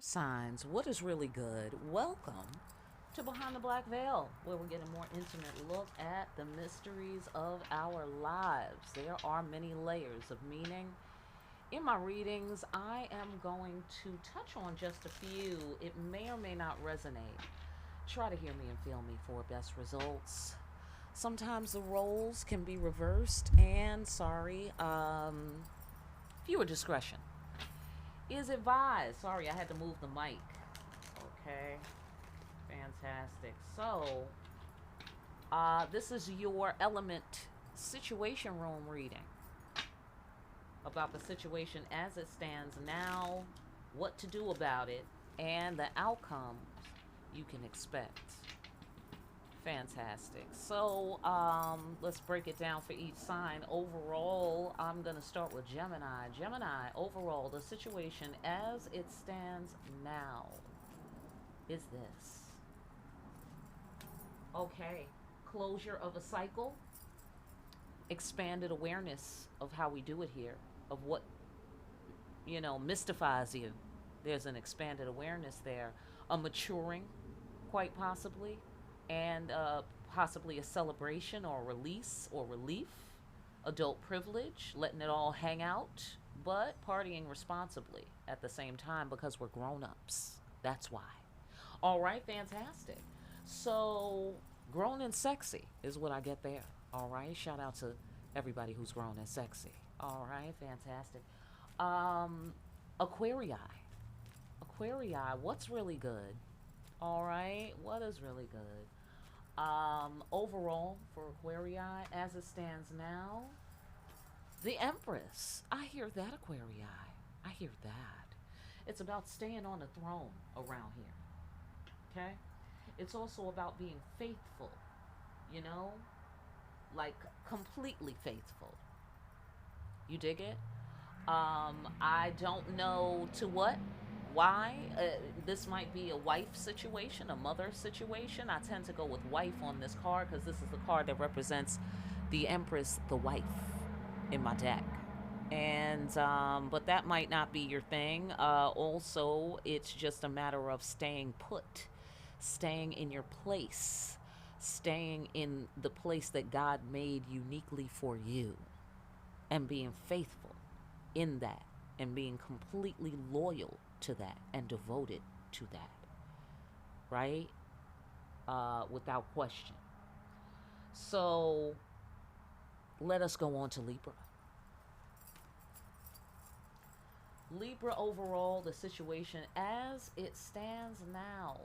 Signs, what is really good? Welcome to Behind the Black Veil, where we get a more intimate look at the mysteries of our lives. There are many layers of meaning. In my readings, I am going to touch on just a few. It may or may not resonate. Try to hear me and feel me for best results. Sometimes the roles can be reversed, and viewer discretion is advised. Sorry, I had to move the mic. Okay, fantastic. So, this is your element situation room reading about the situation as it stands now, what to do about it, and the outcomes you can expect. Fantastic. So, let's break it down for each sign. Overall, I'm going to start with Gemini. Gemini, overall, the situation as it stands now is this. Okay, closure of a cycle, expanded awareness of how we do it here, of what, mystifies you. There's an expanded awareness there, a maturing, quite possibly, and possibly a celebration or a release or relief, adult privilege, letting it all hang out, but partying responsibly at the same time because we're grown ups. That's why. All right, fantastic. So, grown and sexy is what I get there. All right, shout out to everybody who's grown and sexy. All right, fantastic. Um, Aquarii. Aquarii, what's really good? All right, what is really good? Overall, for Aquarii, as it stands now, the Empress. I hear that, Aquarii. I hear that. It's about staying on the throne around here. Okay? It's also about being faithful, you know? Like completely faithful. You dig it? I don't know to what, why. This might be a wife situation, a mother situation. I tend to go with wife on this card because this is the card that represents the Empress, the wife, in my deck. And but that might not be your thing. Also, it's just a matter of staying put, staying in your place, staying in the place that God made uniquely for you, and being faithful in that, and being completely loyal to that and devoted to that, right? Without question. So let us go on to Libra. Libra, overall, the situation as it stands now,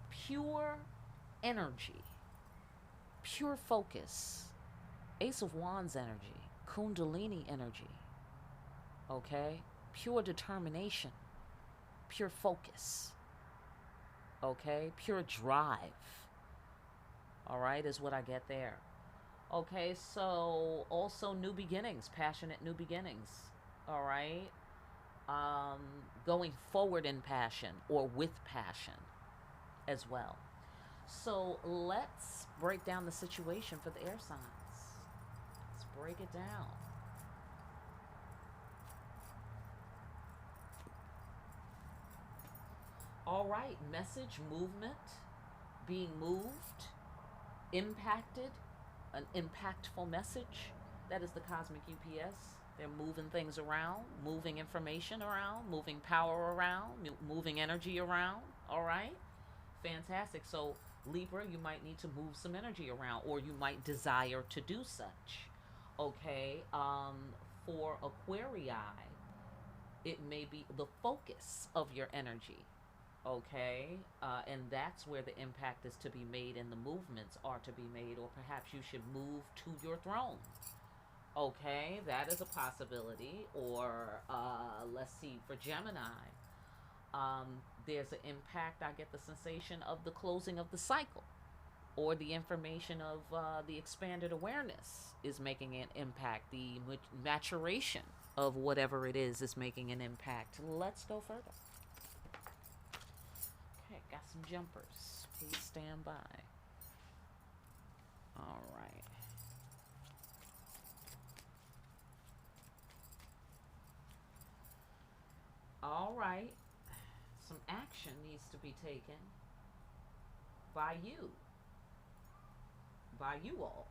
pure energy, pure focus, Ace of Wands energy, Kundalini energy, okay? Pure determination, pure focus, okay? Pure drive, all right, is what I get there. Okay, so also new beginnings, passionate new beginnings, all right? Um, Going forward in passion or with passion as well. So let's break down the situation for the air signs. Let's break it down. All right, message, movement, being moved, impacted, an impactful message. That is the cosmic UPS. They're moving things around, moving information around, moving power around, moving energy around. All right, fantastic. So, Libra, you might need to move some energy around, or you might desire to do such. Okay, for Aquarii, it may be the focus of your energy. Okay, and that's where the impact is to be made and the movements are to be made, or perhaps you should move to your throne. Okay, that is a possibility. Or let's see, for Gemini, there's an impact. I get the sensation of the closing of the cycle, or the information of the expanded awareness is making an impact. The maturation of whatever it is making an impact. Let's go further. Okay, got some jumpers. Please stand by. All right. right, some action needs to be taken by you, by you all,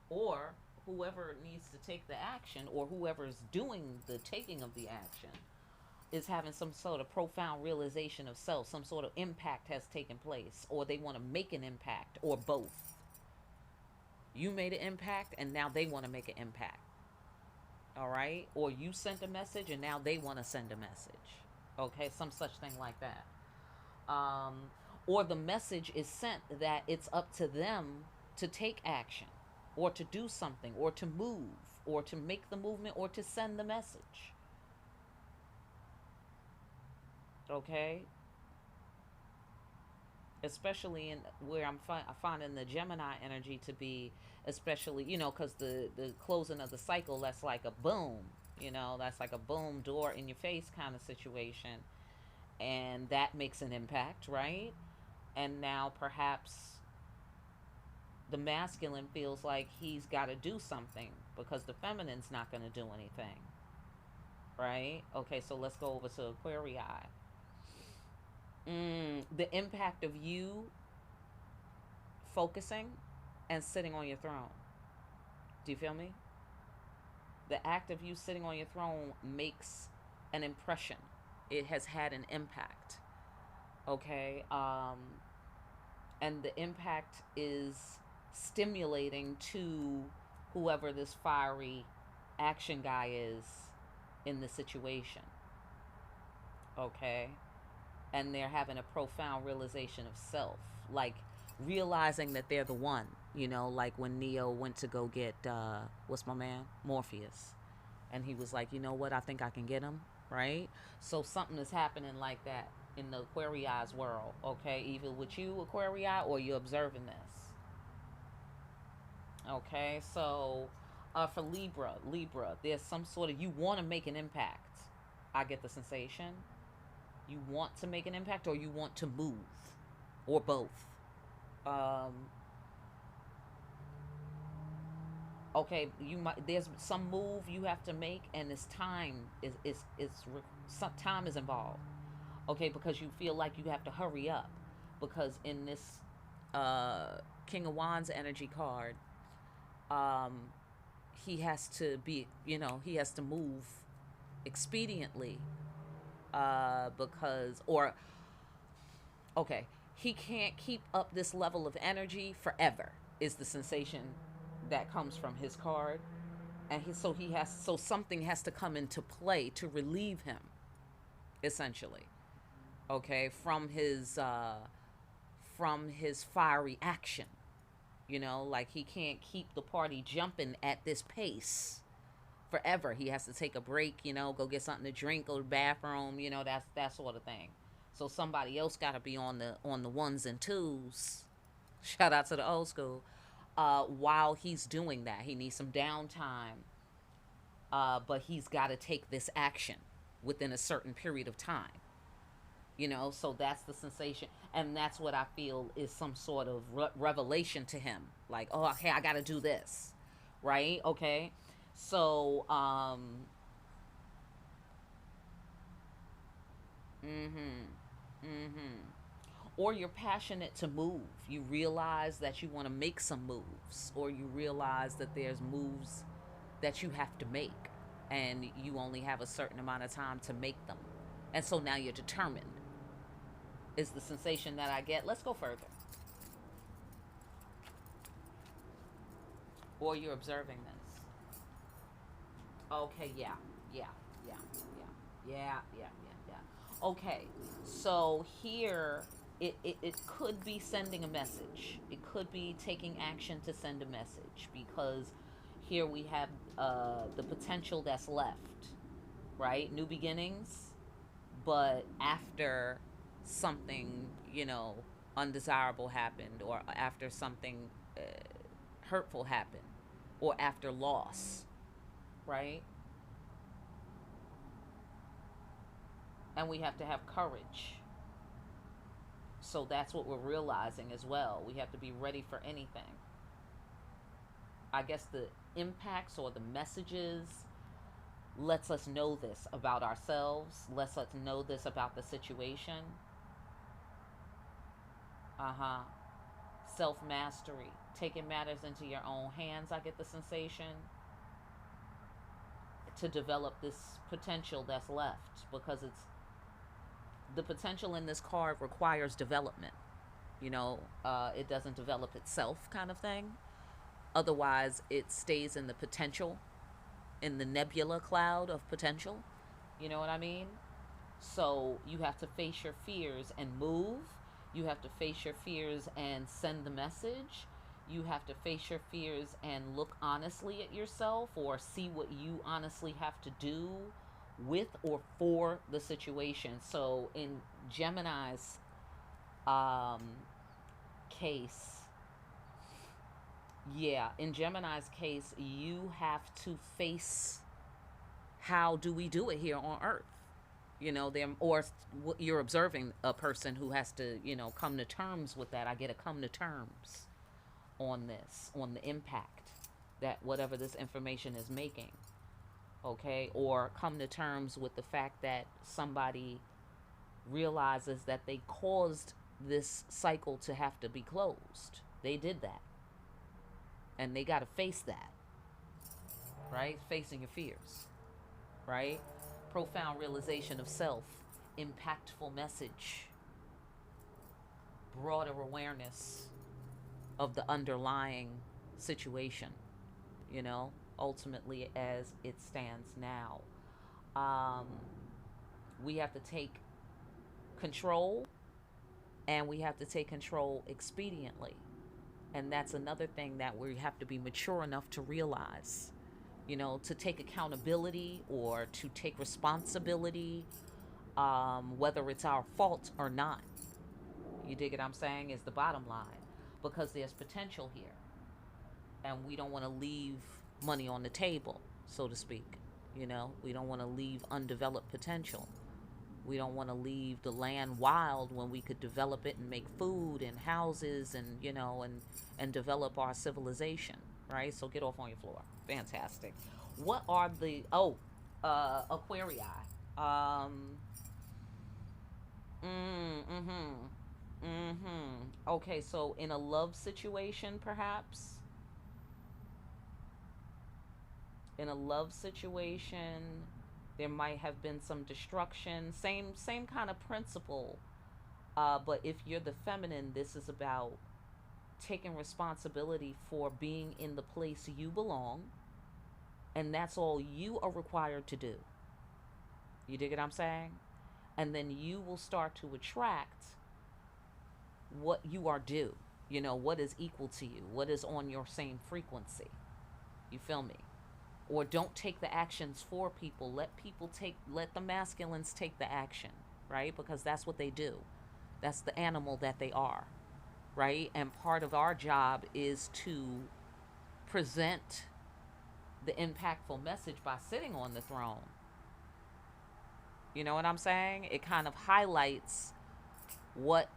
or whoever needs to take the action, or whoever's doing the taking of the action is having some sort of profound realization of self, some sort of impact has taken place, or they want to make an impact, or both. You made an impact and now they want to make an impact. All right? Or you sent a message and now they want to send a message. Okay? Some such thing like that. Um, or the message is sent that it's up to them to take action, or to do something, or to move, or to make the movement, or to send the message. Okay? Especially in where I finding the Gemini energy to be, especially, because the closing of the cycle, that's like a boom, that's like a boom, door in your face kind of situation. And that makes an impact, right? And now perhaps the masculine feels like he's got to do something because the feminine's not going to do anything, right? Okay, so let's go over to Aquarii. The impact of you focusing and sitting on your throne. Do you feel me? The act of you sitting on your throne makes an impression. It has had an impact. Okay? And the impact is stimulating to whoever this fiery action guy is in the situation. Okay? And they're having a profound realization of self, like realizing that they're the one, like when Neo went to go get what's my man, Morpheus, and he was like, you know what, I think I can get him, right? So something is happening like that in the Aquarii's world. Okay, either with you, Aquarii, or you're observing this. Okay, so for Libra, there's some sort of, you want to make an impact. I get the sensation. You want to make an impact, or you want to move, or both. Okay, there's some move you have to make, and it's time some time is involved. Okay, because you feel like you have to hurry up, because in this King of Wands energy card, he has to be, he has to move expediently. Okay, he can't keep up this level of energy forever, is the sensation that comes from his card. And so something has to come into play to relieve him, essentially. Okay, from his fiery action. Like he can't keep the party jumping at this pace forever. He has to take a break, go get something to drink, go to the bathroom, that's that sort of thing. So somebody else got to be on the ones and twos. Shout out to the old school. While he's doing that, he needs some downtime. But he's got to take this action within a certain period of time. So that's the sensation, and that's what I feel is some sort of revelation to him. Like, oh, okay, I got to do this, right? Okay. So, or you're passionate to move. You realize that you want to make some moves, or you realize that there's moves that you have to make, and you only have a certain amount of time to make them. And so now you're determined, is the sensation that I get. Let's go further. Or you're observing this. Okay, yeah. Okay, so here it could be sending a message. It could be taking action to send a message, because here we have the potential that's left, right? New beginnings, but after something, undesirable happened, or after something hurtful happened, or after loss, right? And we have to have courage. So that's what we're realizing as well. We have to be ready for anything. I guess the impacts or the messages lets us know this about ourselves, lets us know this about the situation. Uh-huh. Self-mastery, taking matters into your own hands, I get the sensation, to develop this potential that's left, because it's the potential in this card requires development. It doesn't develop itself, kind of thing. Otherwise, it stays in the potential, in the nebula cloud of potential. You know what I mean? So you have to face your fears and move. You have to face your fears and send the message. You have to face your fears and look honestly at yourself, or see what you honestly have to do with or for the situation. So in Gemini's um, case, in Gemini's case, you have to face, how do we do it here on Earth? Or you're observing a person who has to, come to terms with that. I get to come to terms on this, on the impact that whatever this information is making. Okay. Or come to terms with the fact that somebody realizes that they caused this cycle to have to be closed. They did that. And they got to face that. Right? Facing your fears. Right? Profound realization of self, impactful message, broader awareness of the underlying situation, ultimately as it stands now. We have to take control, and we have to take control expediently. And that's another thing that we have to be mature enough to realize. To take accountability or to take responsibility, whether it's our fault or not. You dig what I'm saying? Is the bottom line. Because there's potential here. And we don't want to leave money on the table, so to speak. We don't want to leave undeveloped potential. We don't want to leave the land wild when we could develop it and make food and houses and, and develop our civilization. Right? So get off on your floor. Fantastic. What are the Aquarii? Okay, so in a love situation, perhaps. In a love situation, there might have been some destruction. Same kind of principle. But if you're the feminine, this is about taking responsibility for being in the place you belong, and that's all you are required to do. You dig what I'm saying? And then you will start to attract what you are due. What is equal to you, what is on your same frequency. You feel me? Or don't take the actions for people. Let the masculines take the action, right? Because that's what they do. That's the animal that they are. Right? And part of our job is to present the impactful message by sitting on the throne. You know what I'm saying? It kind of highlights what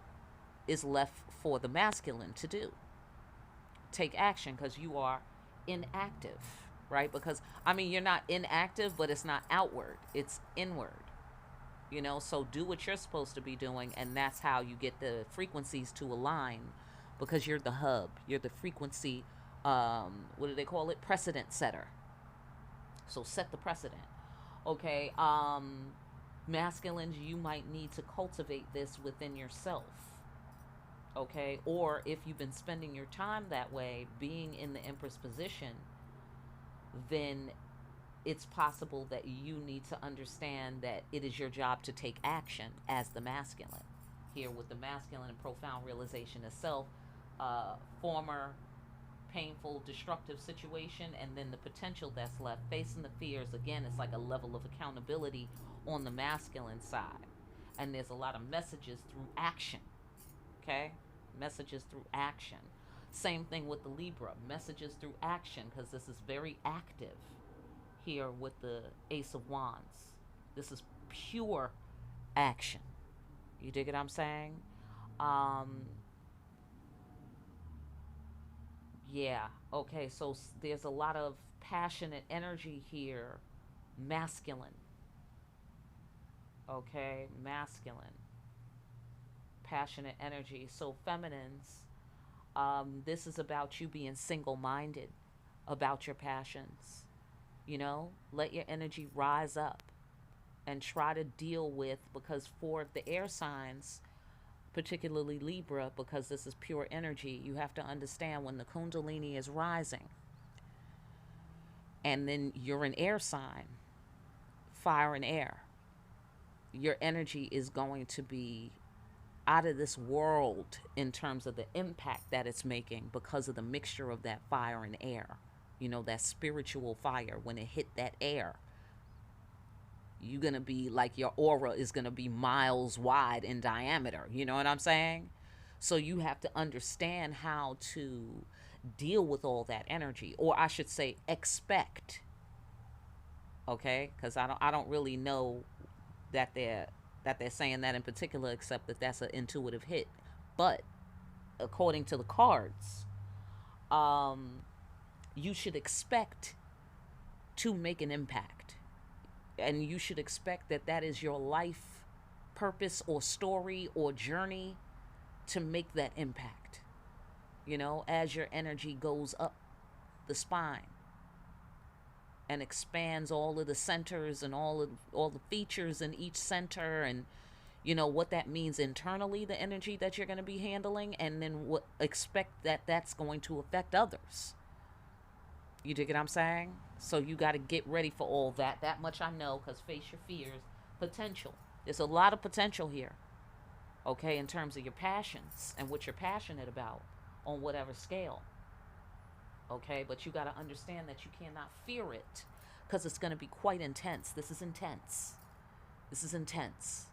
is left for the masculine to do. Take action, because you are inactive, right? Because, you're not inactive, but it's not outward. It's inward. So do what you're supposed to be doing, and that's how you get the frequencies to align, because you're the hub. You're the frequency, what do they call it? Precedent setter. So set the precedent. Okay, masculines, you might need to cultivate this within yourself. Okay, or if you've been spending your time that way, being in the Empress position, then it's possible that you need to understand that it is your job to take action as the masculine. Here with the masculine and profound realization of self, former painful, destructive situation, and then the potential that's left, facing the fears. Again, it's like a level of accountability on the masculine side. And there's a lot of messages through action. Okay? Messages through action. Same thing with the Libra. Messages through action, because this is very active here with the Ace of Wands. This is pure action. You dig what I'm saying? Yeah. Okay, so there's a lot of passionate energy here masculine. Okay, masculine, passionate energy. So feminines, this is about you being single-minded about your passions. Let your energy rise up and try to deal with, because for the air signs, particularly Libra, because this is pure energy, you have to understand when the Kundalini is rising and then you're an air sign, fire and air, your energy is going to be out of this world in terms of the impact that it's making because of the mixture of that fire and air. That spiritual fire, when it hit that air, you're going to be like, your aura is going to be miles wide in diameter. You know what I'm saying? So you have to understand how to deal with all that energy, or I should say expect. Okay? Because I don't really know that they're saying that in particular, except that that's an intuitive hit. But according to the cards, you should expect to make an impact, and you should expect that that is your life purpose or story or journey, to make that impact, as your energy goes up the spine and expands all of the centers and all the features in each center, and what that means internally, the energy that you're going to be handling, and then expect that that's going to affect others. You dig what I'm saying? So you got to get ready for all that. That much I know, because face your fears. Potential. There's a lot of potential here, okay, in terms of your passions and what you're passionate about on whatever scale, okay? But you got to understand that you cannot fear it, because it's going to be quite intense. This is intense. This is intense,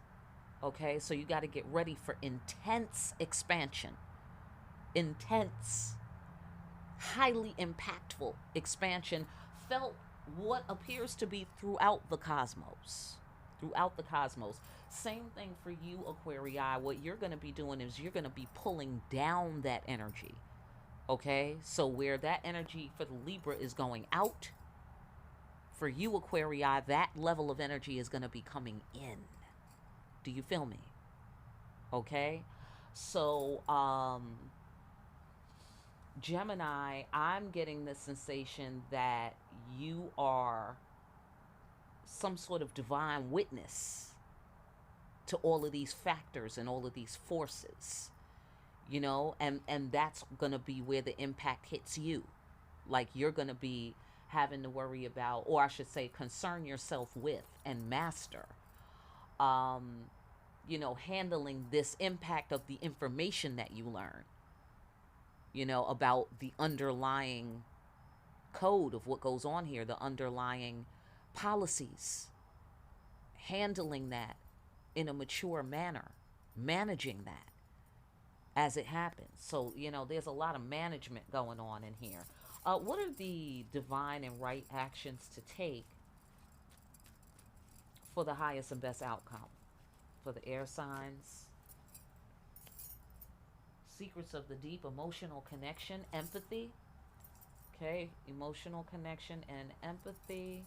okay? So you got to get ready for intense expansion. Intense, highly impactful expansion, felt what appears to be throughout the cosmos. Throughout the cosmos. Same thing for you, Aquarii. What you're going to be doing is you're going to be pulling down that energy. Okay? So where that energy for the Libra is going out, for you, Aquarii, that level of energy is going to be coming in. Do you feel me? Okay? So, Gemini, I'm getting the sensation that you are some sort of divine witness to all of these factors and all of these forces, and that's going to be where the impact hits you. Like, you're going to be having to worry about, or I should say concern yourself with and master, handling this impact of the information that you learn, about the underlying code of what goes on here, the underlying policies, handling that in a mature manner, managing that as it happens. So, there's a lot of management going on in here. What are the divine and right actions to take for the highest and best outcome? For the air signs, secrets of the deep, emotional connection, empathy. Okay, emotional connection and empathy.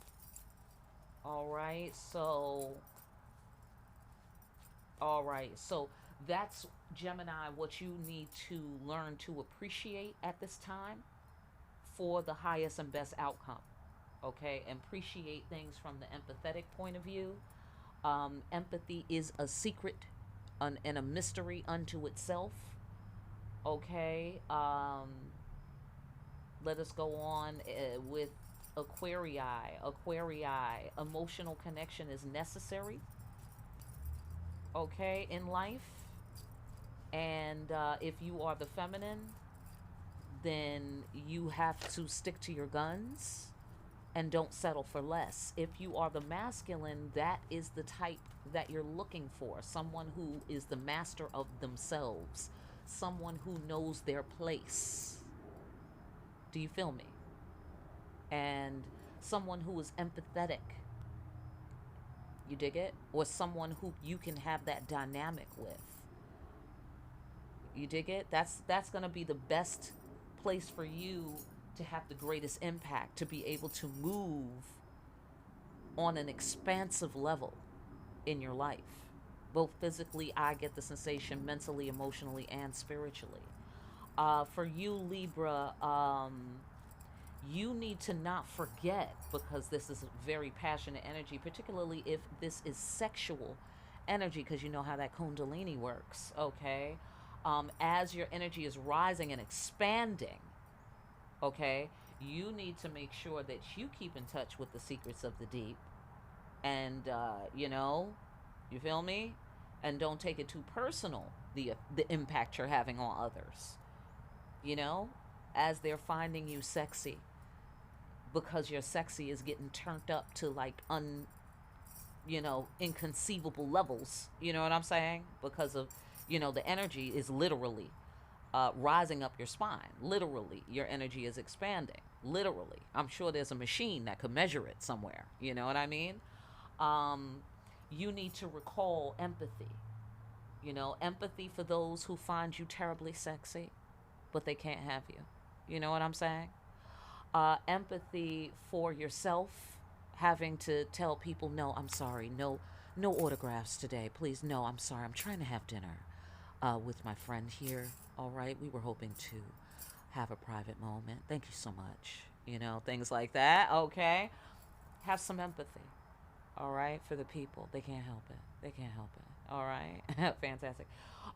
All right, so that's, Gemini, what you need to learn to appreciate at this time for the highest and best outcome. Okay, and appreciate things from the empathetic point of view. Empathy is a secret and a mystery unto itself. Okay, let us go on with Aquarii. Emotional connection is necessary, okay, in life. And if you are the feminine, then you have to stick to your guns and don't settle for less. If you are the masculine, that is the type that you're looking for. Someone who is the master of themselves. Someone who knows their place. Do you feel me? And someone who is empathetic. You dig it? Or someone who you can have that dynamic with. You dig it? That's going to be the best place for you to have the greatest impact, to be able to move on an expansive level in your life. Both physically, I get the sensation, mentally, emotionally, and spiritually. For you, Libra, you need to not forget, because this is very passionate energy, particularly if this is sexual energy, because you know how that Kundalini works, okay? As your energy is rising and expanding, okay, you need to make sure that you keep in touch with the secrets of the deep, and you feel me, and don't take it too personal, the impact you're having on others, you know, as they're finding you sexy, because your sexy is getting turned up to like inconceivable levels. You know what I'm saying? Because of, the energy is literally rising up your spine. Literally, your energy is expanding. Literally, I'm sure there's a machine that could measure it somewhere. You know what I mean? Um, you need to recall empathy. Empathy for those who find you terribly sexy, but they can't have you. You know what I'm saying? Empathy for yourself, having to tell people, no, I'm sorry, no, no autographs today, please, no, I'm sorry, I'm trying to have dinner with my friend here. All right, we were hoping to have a private moment. Thank you so much. Things like that. Okay, have some empathy. All right, for the people, they can't help it. They can't help it. All right, fantastic.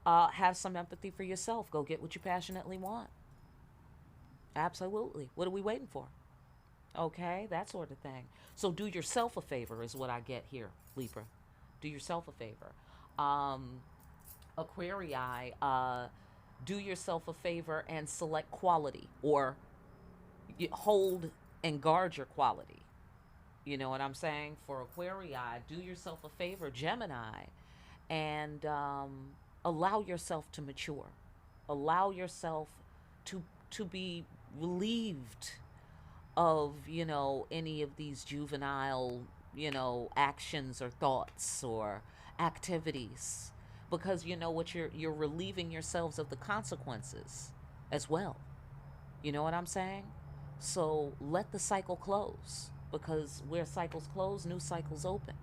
Have some empathy for yourself. Go get what you passionately want. Absolutely. What are we waiting for? Okay, that sort of thing. So do yourself a favor, is what I get here, Libra. Do yourself a favor. Um, Aquarii, do yourself a favor and select quality, or hold and guard your quality. You know what I'm saying? For Aquarii, do yourself a favor, Gemini, and allow yourself to mature. Allow yourself to be relieved of any of these juvenile actions or thoughts or activities, because you know what, you're relieving yourselves of the consequences as well. You know what I'm saying? So let the cycle close, because where cycles close, new cycles open,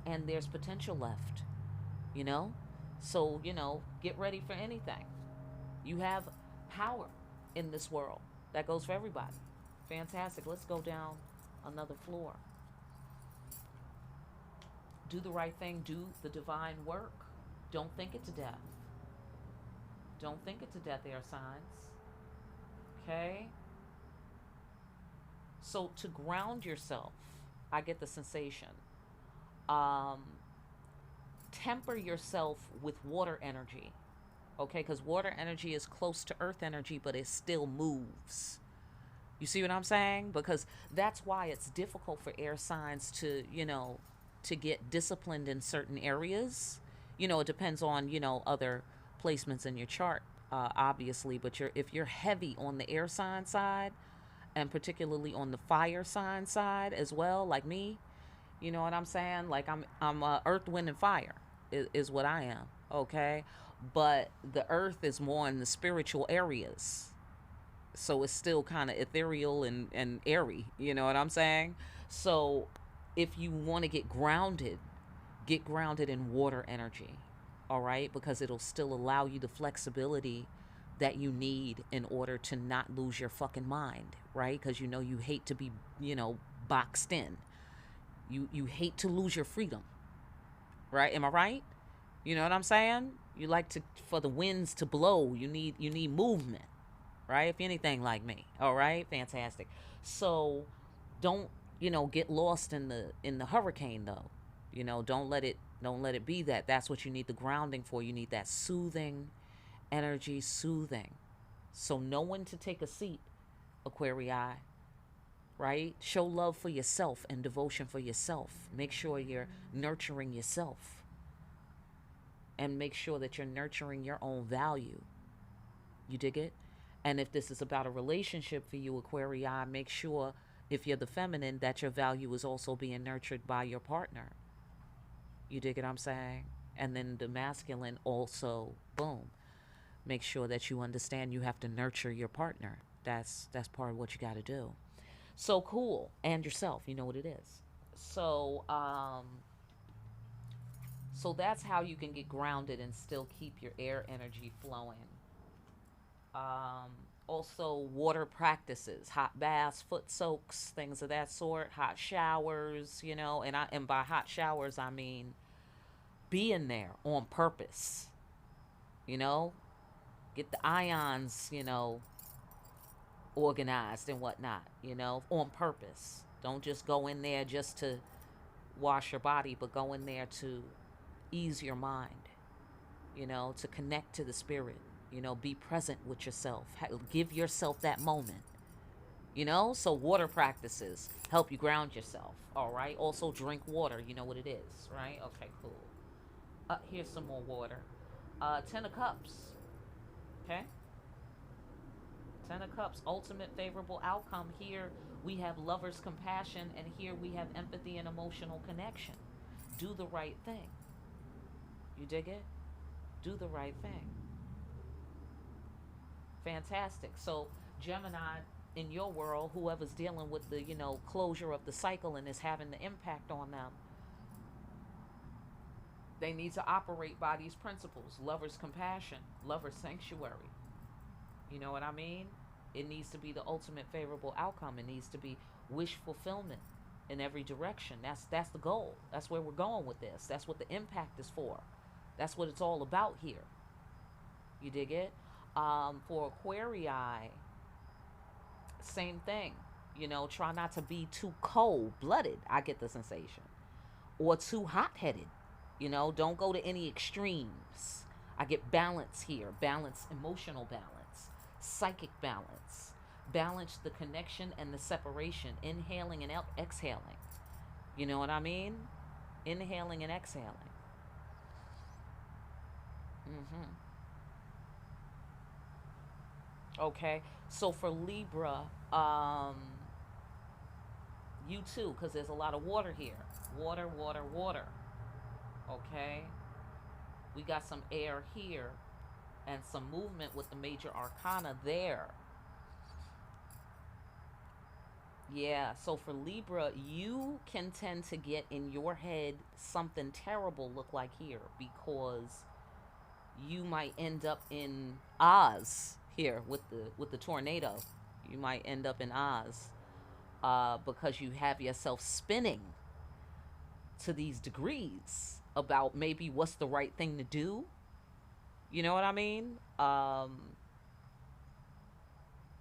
and there's potential left. you know so get ready for anything. You have power in this world. That goes for everybody. Fantastic. Let's go down another floor. Do the right thing. Do the divine work. Don't think it to death. Don't think it to death, air signs. Okay? So to ground yourself, I get the sensation. Um, Temper yourself with water energy. Okay? Because water energy is close to earth energy, but it still moves. You see what I'm saying? Because that's why it's difficult for air signs to get disciplined in certain areas. It depends on, other placements in your chart, obviously. But if you're heavy on the air sign side, and particularly on the fire sign side as well, like me, you know what I'm saying? Like I'm earth, wind, and fire is what I am. Okay? But the earth is more in the spiritual areas, so it's still kind of ethereal and airy. You know what I'm saying? So if you want to get grounded in water energy. All right? Because it'll still allow you the flexibility that you need in order to not lose your fucking mind, right? Because you hate to be, boxed in. You hate to lose your freedom, right? Am I right? You know what I'm saying? You like to, for the winds to blow. You need movement, right? If anything like me. All right? Fantastic. So don't, get lost in the hurricane though. Don't let it be that. That's what you need the grounding for. You need that soothing energy, soothing. So know when to take a seat, Aquarii, right? Show love for yourself and devotion for yourself. Make sure you're nurturing yourself, and make sure that you're nurturing your own value. You dig it? And if this is about a relationship for you, Aquarii, make sure, if you're the feminine, that your value is also being nurtured by your partner. You dig what I'm saying? And then the masculine also, boom. Make sure that you understand you have to nurture your partner. That's part of what you got to do. So cool. And yourself, you know what it is. So, so that's how you can get grounded and still keep your air energy flowing. Um, Also, water practices, hot baths, foot soaks, things of that sort, hot showers, and by hot showers I mean being there on purpose, you know, get the ions, organized and whatnot, on purpose. Don't just go in there just to wash your body, but go in there to ease your mind, to connect to the spirit, be present with yourself, give yourself that moment, So, water practices help you ground yourself, all right? Also, drink water, you know what it is, right? Okay, cool. Here's some more water. Ten of Cups, okay? Ten of Cups, ultimate favorable outcome. Here we have lover's compassion, and here we have empathy and emotional connection. Do the right thing. You dig it? Do the right thing. Fantastic. So, Gemini, in your world, whoever's dealing with the, closure of the cycle and is having the impact on them, they need to operate by these principles: lover's compassion, lover's sanctuary. You know what I mean? It needs to be the ultimate favorable outcome. It needs to be wish fulfillment in every direction. That's the goal. That's where we're going with this. That's what the impact is for. That's what it's all about here. You dig it? For Aquarii, same thing. Try not to be too cold blooded. I get the sensation, or too hot headed. Don't go to any extremes. I get balance here: balance, emotional balance, psychic balance, balance the connection and the separation, inhaling and exhaling. You know what I mean? Inhaling and exhaling. Mm-hmm. Okay. So for Libra, you too, because there's a lot of water here. Water, water, water. Okay. We got some air here and some movement with the major arcana there. Yeah, so for Libra, you can tend to get in your head something terrible look like here, because you might end up in Oz here with the tornado. You might end up in Oz, because you have yourself spinning to these degrees about maybe what's the right thing to do. You know what I mean?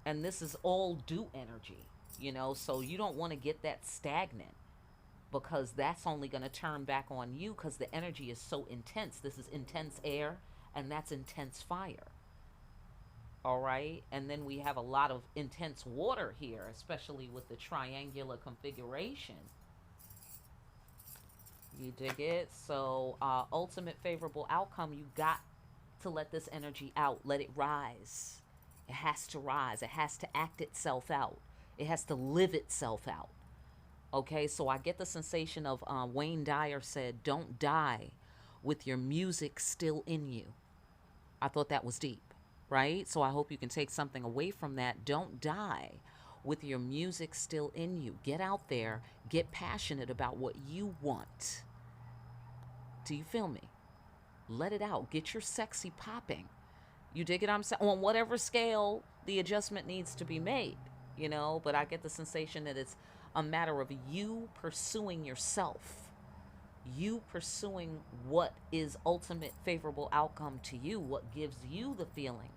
And this is all do energy, so you don't want to get that stagnant, because that's only going to turn back on you, because the energy is so intense. This is intense air, and that's intense fire. All right. And then we have a lot of intense water here, especially with the triangular configuration. You dig it? So, ultimate favorable outcome, you got to let this energy out. Let it rise. It has to rise. It has to act itself out. It has to live itself out. Okay, so I get the sensation of, Wayne Dyer said, don't die with your music still in you. I thought that was deep, right? So I hope you can take something away from that. Don't die with your music still in you. Get out there, get passionate about what you want. Do you feel me? Let it out. Get your sexy popping. You dig it? I'm saying, on whatever scale the adjustment needs to be made, but I get the sensation that it's a matter of you pursuing yourself, you pursuing what is ultimate favorable outcome to you, what gives you the feeling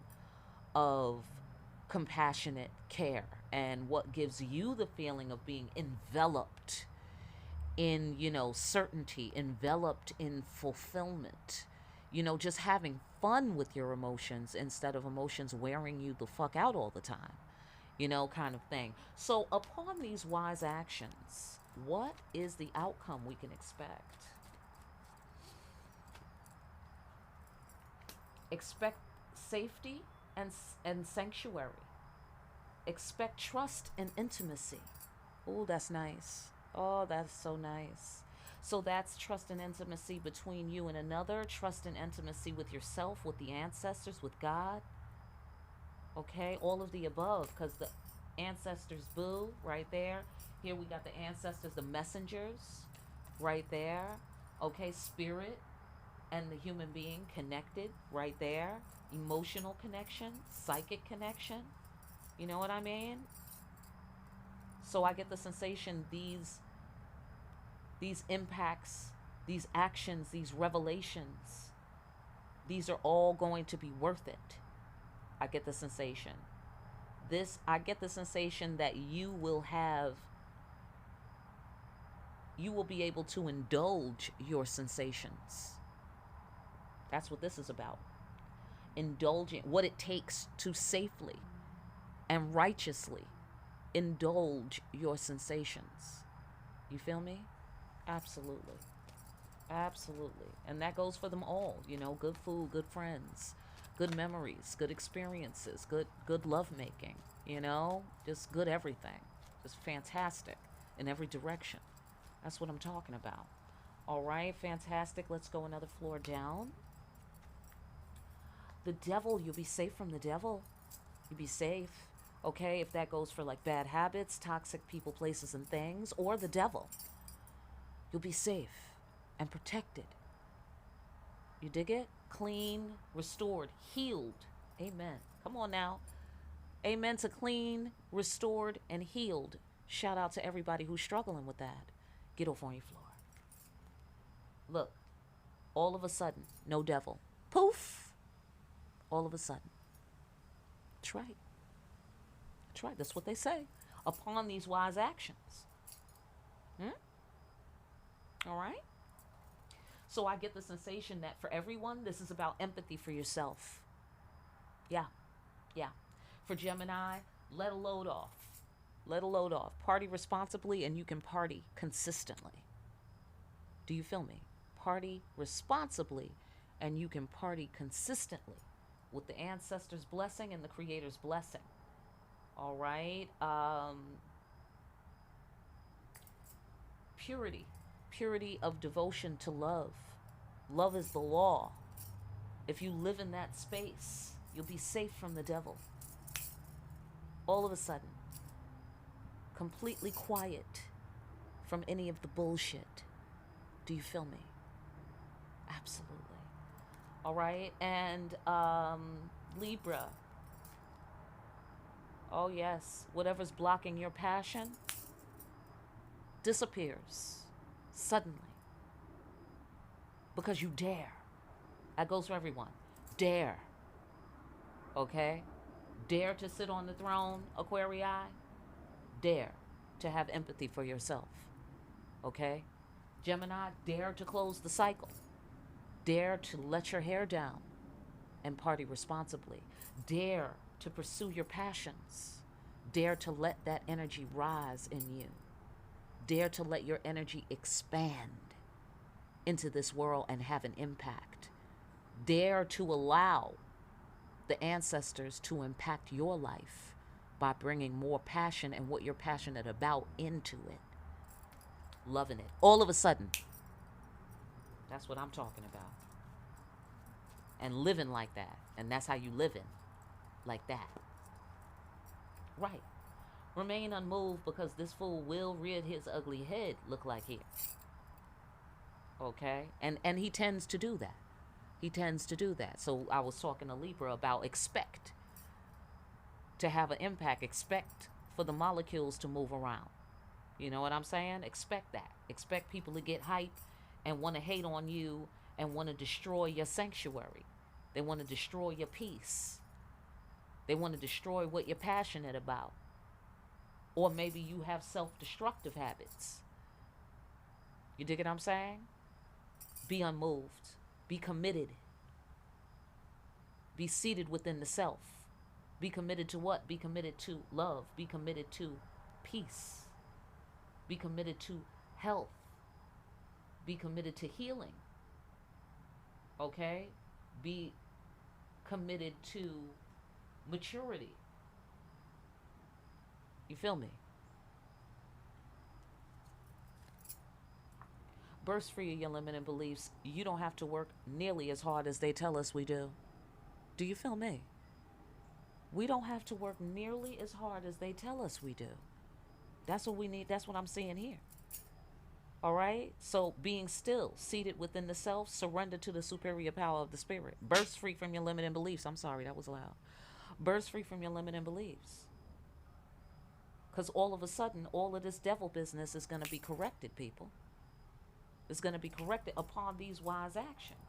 of compassionate care, and what gives you the feeling of being enveloped in, certainty, enveloped in fulfillment, just having fun with your emotions instead of emotions wearing you the fuck out all the time, kind of thing. So, upon these wise actions, what is the outcome we can expect? Expect safety and sanctuary. Expect trust and intimacy. Oh, that's nice. Oh, that's so nice. So that's trust and intimacy between you and another, trust and intimacy with yourself, with the ancestors, with God. Okay, all of the above, because Ancestors, boo, right there. Here we got the ancestors, the messengers, right there. Okay, spirit and the human being connected, right there. Emotional connection, psychic connection. You know what I mean? So I get the sensation these impacts, these actions, these revelations, these are all going to be worth it. I get the sensation. I get the sensation that you will be able to indulge your sensations. That's what this is about. Indulging what it takes to safely and righteously indulge your sensations. You feel me? Absolutely. Absolutely. And that goes for them all, good food, good friends, good memories, good experiences, good love making, just good everything. Just fantastic in every direction. That's what I'm talking about. All right, fantastic. Let's go another floor down. The devil, you'll be safe from the devil. You'll be safe. Okay, if that goes for like bad habits, toxic people, places, and things, or the devil, you'll be safe and protected. You dig it? Clean, restored, healed. Amen. Come on now. Amen to clean, restored, and healed. Shout out to everybody who's struggling with that. Get off on your floor. Look, all of a sudden, no devil. Poof. All of a sudden. That's right. That's right. That's what they say. Upon these wise actions. All right? So I get the sensation that for everyone, this is about empathy for yourself. Yeah. Yeah. For Gemini, let a load off. Let a load off. Party responsibly and you can party consistently. Do you feel me? Party responsibly and you can party consistently with the ancestors' blessing and the creator's blessing. All right? Purity. Purity of devotion to love. Love is the law. If you live in that space, you'll be safe from the devil. All of a sudden, completely quiet from any of the bullshit. Do you feel me? Absolutely. All right. And Libra. Oh, yes. Whatever's blocking your passion disappears suddenly because you dare. That goes for everyone. Dare. Okay? Dare to sit on the throne, Aquarii. Dare to have empathy for yourself. Okay? Gemini, dare to close the cycle. Dare to let your hair down and party responsibly. Dare to pursue your passions. Dare to let that energy rise in you. Dare to let your energy expand into this world and have an impact. Dare to allow the ancestors to impact your life by bringing more passion and what you're passionate about into it. Loving it. All of a sudden. That's what I'm talking about. And living like that. And that's how you live in. Like that. Right. Remain unmoved because this fool will rear his ugly head, look like here. Okay? And he tends to do that. He tends to do that. So I was talking to Libra about expect to have an impact. Expect for the molecules to move around. You know what I'm saying? Expect that. Expect people to get hype and want to hate on you and want to destroy your sanctuary. They want to destroy your peace. They want to destroy what you're passionate about. Or maybe you have self-destructive habits. You dig what I'm saying? Be unmoved. Be committed. Be seated within the self. Be committed to what? Be committed to love. Be committed to peace. Be committed to health. Be committed to healing. Okay? Be committed to maturity. You feel me? Burst free of your limiting beliefs. You don't have to work nearly as hard as they tell us we do. Do you feel me? We don't have to work nearly as hard as they tell us we do. That's what we need. That's what I'm seeing here. All right? So being still, seated within the self, surrender to the superior power of the spirit. Burst free from your limiting beliefs. I'm sorry, that was loud. Burst free from your limiting beliefs. Because all of a sudden, all of this devil business is going to be corrected, people. It's going to be corrected upon these wise actions.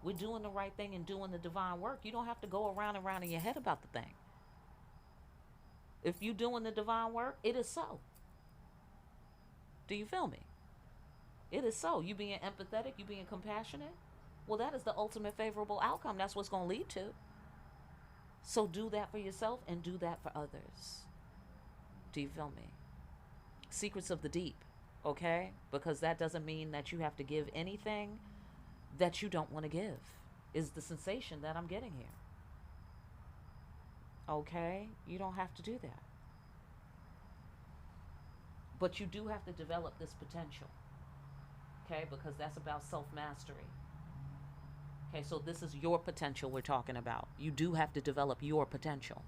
We're doing the right thing and doing the divine work. You don't have to go around and around in your head about the thing. If you're doing the divine work, it is so. Do you feel me? It is so. You being empathetic, you being compassionate, well, that is the ultimate favorable outcome. That's what's going to lead to. So do that for yourself and do that for others. Do you feel me? Secrets of the deep, okay? Because that doesn't mean that you have to give anything that you don't want to give, is the sensation that I'm getting here. Okay? You don't have to do that. But you do have to develop this potential. Okay? Because that's about self-mastery. Okay, so this is your potential we're talking about. You do have to develop your potential.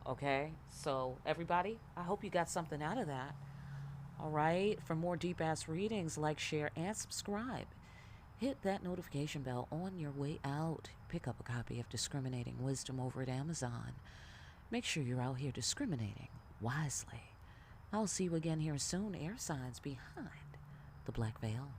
Okay? So, everybody, I hope you got something out of that. All right? For more deep-ass readings, like, share, and subscribe. Hit that notification bell on your way out. Pick up a copy of Discriminating Wisdom over at Amazon. Make sure you're out here discriminating wisely. I'll see you again here soon, air signs behind the black veil.